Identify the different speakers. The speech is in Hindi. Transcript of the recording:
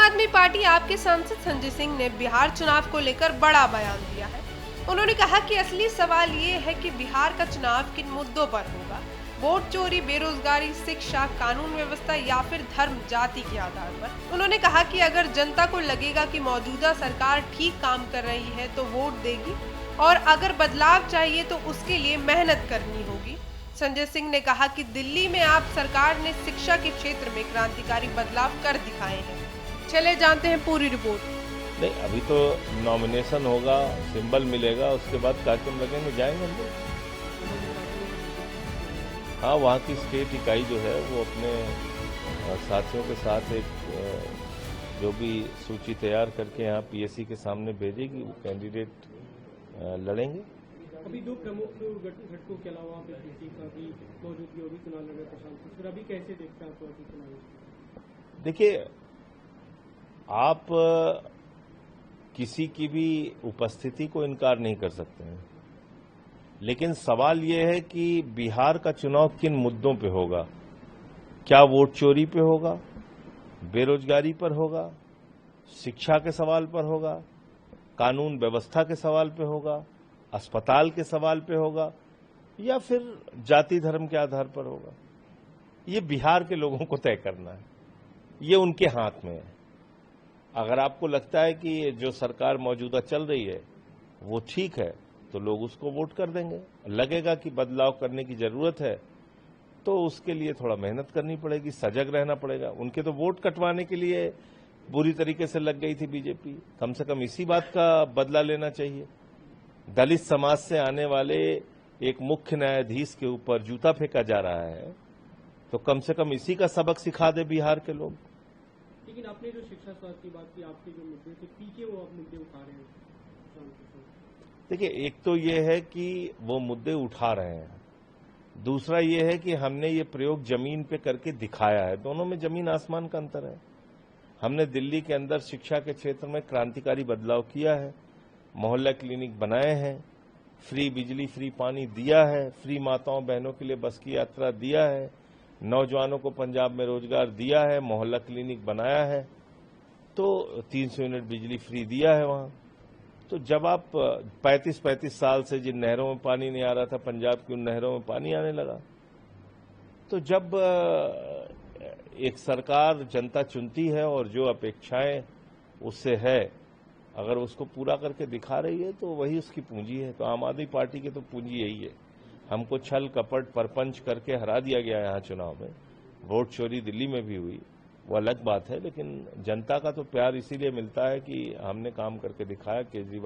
Speaker 1: आदमी पार्टी आप के सांसद संजय सिंह ने बिहार चुनाव को लेकर बड़ा बयान दिया है। उन्होंने कहा कि असली सवाल ये है कि बिहार का चुनाव किन मुद्दों पर होगा, वोट चोरी, बेरोजगारी, शिक्षा, कानून व्यवस्था या फिर धर्म, जाति के आधार पर। उन्होंने कहा कि अगर जनता को लगेगा कि मौजूदा सरकार ठीक काम कर रही है तो वोट देगी और अगर बदलाव चाहिए तो उसके लिए मेहनत करनी होगी। संजय सिंह ने कहा कि दिल्ली में आप सरकार ने शिक्षा के क्षेत्र में क्रांतिकारी बदलाव कर दिखाए हैं। चले जानते हैं पूरी रिपोर्ट।
Speaker 2: नहीं, अभी तो नॉमिनेशन होगा, सिंबल मिलेगा, उसके बाद कार्यक्रम लगेंगे, जाएंगे हम लोग। हाँ, वहाँ की स्टेट इकाई जो है वो अपने साथियों के साथ एक जो भी सूची तैयार करके यहाँ पीएससी के सामने भेजेगी, वो कैंडिडेट लड़ेंगे।
Speaker 3: अभी दो प्रमुख घटकों के अलावा पीएससी का भी मौजूदगी होगी चुनाव लड़ रहे प्रशांत, फिर अभी कैसे देखते हैं आप चुनाव?
Speaker 2: देखिए, आप किसी की भी उपस्थिति को इनकार नहीं कर सकते हैं, लेकिन सवाल ये है कि बिहार का चुनाव किन मुद्दों पे होगा। क्या वोट चोरी पे होगा, बेरोजगारी पर होगा, शिक्षा के सवाल पर होगा, कानून व्यवस्था के सवाल पे होगा, अस्पताल के सवाल पे होगा, या फिर जाति धर्म के आधार पर होगा। ये बिहार के लोगों को तय करना है, ये उनके हाथ में है। अगर आपको लगता है कि जो सरकार मौजूदा चल रही है वो ठीक है तो लोग उसको वोट कर देंगे। लगेगा कि बदलाव करने की जरूरत है तो उसके लिए थोड़ा मेहनत करनी पड़ेगी, सजग रहना पड़ेगा। उनके तो वोट कटवाने के लिए बुरी तरीके से लग गई थी बीजेपी, कम से कम इसी बात का बदला लेना चाहिए। दलित समाज से आने वाले एक मुख्य न्यायाधीश के ऊपर जूता फेंका जा रहा है, तो कम से कम इसी का सबक सिखा दे बिहार के लोग।
Speaker 3: लेकिन आपने जो शिक्षा स्वास्थ्य की बात की, आपके जो मुद्दे थे पीछे वो आप मुद्दे उठा रहे हैं।
Speaker 2: देखिए, एक तो ये है कि वो मुद्दे उठा रहे हैं, दूसरा ये है कि हमने ये प्रयोग जमीन पे करके दिखाया है। दोनों में जमीन आसमान का अंतर है। हमने दिल्ली के अंदर शिक्षा के क्षेत्र में क्रांतिकारी बदलाव किया है, मोहल्ला क्लिनिक बनाए हैं, फ्री बिजली, फ्री पानी दिया है, फ्री माताओं बहनों के लिए बस की यात्रा दिया है, नौजवानों को पंजाब में रोजगार दिया है, मोहल्ला क्लिनिक बनाया है, तो 300 यूनिट बिजली फ्री दिया है वहां। तो जब आप 35 साल से जिन नहरों में पानी नहीं आ रहा था, पंजाब की उन नहरों में पानी आने लगा। तो जब एक सरकार जनता चुनती है और जो अपेक्षाएं उससे है, अगर उसको पूरा करके दिखा रही है तो वही उसकी पूंजी है। तो आम आदमी पार्टी की तो पूंजी यही है। हमको छल कपट परपंच करके हरा दिया गया यहाँ चुनाव में। वोट चोरी दिल्ली में भी हुई, वो अलग बात है, लेकिन जनता का तो प्यार इसीलिए मिलता है कि हमने काम करके दिखाया। केजरीवाल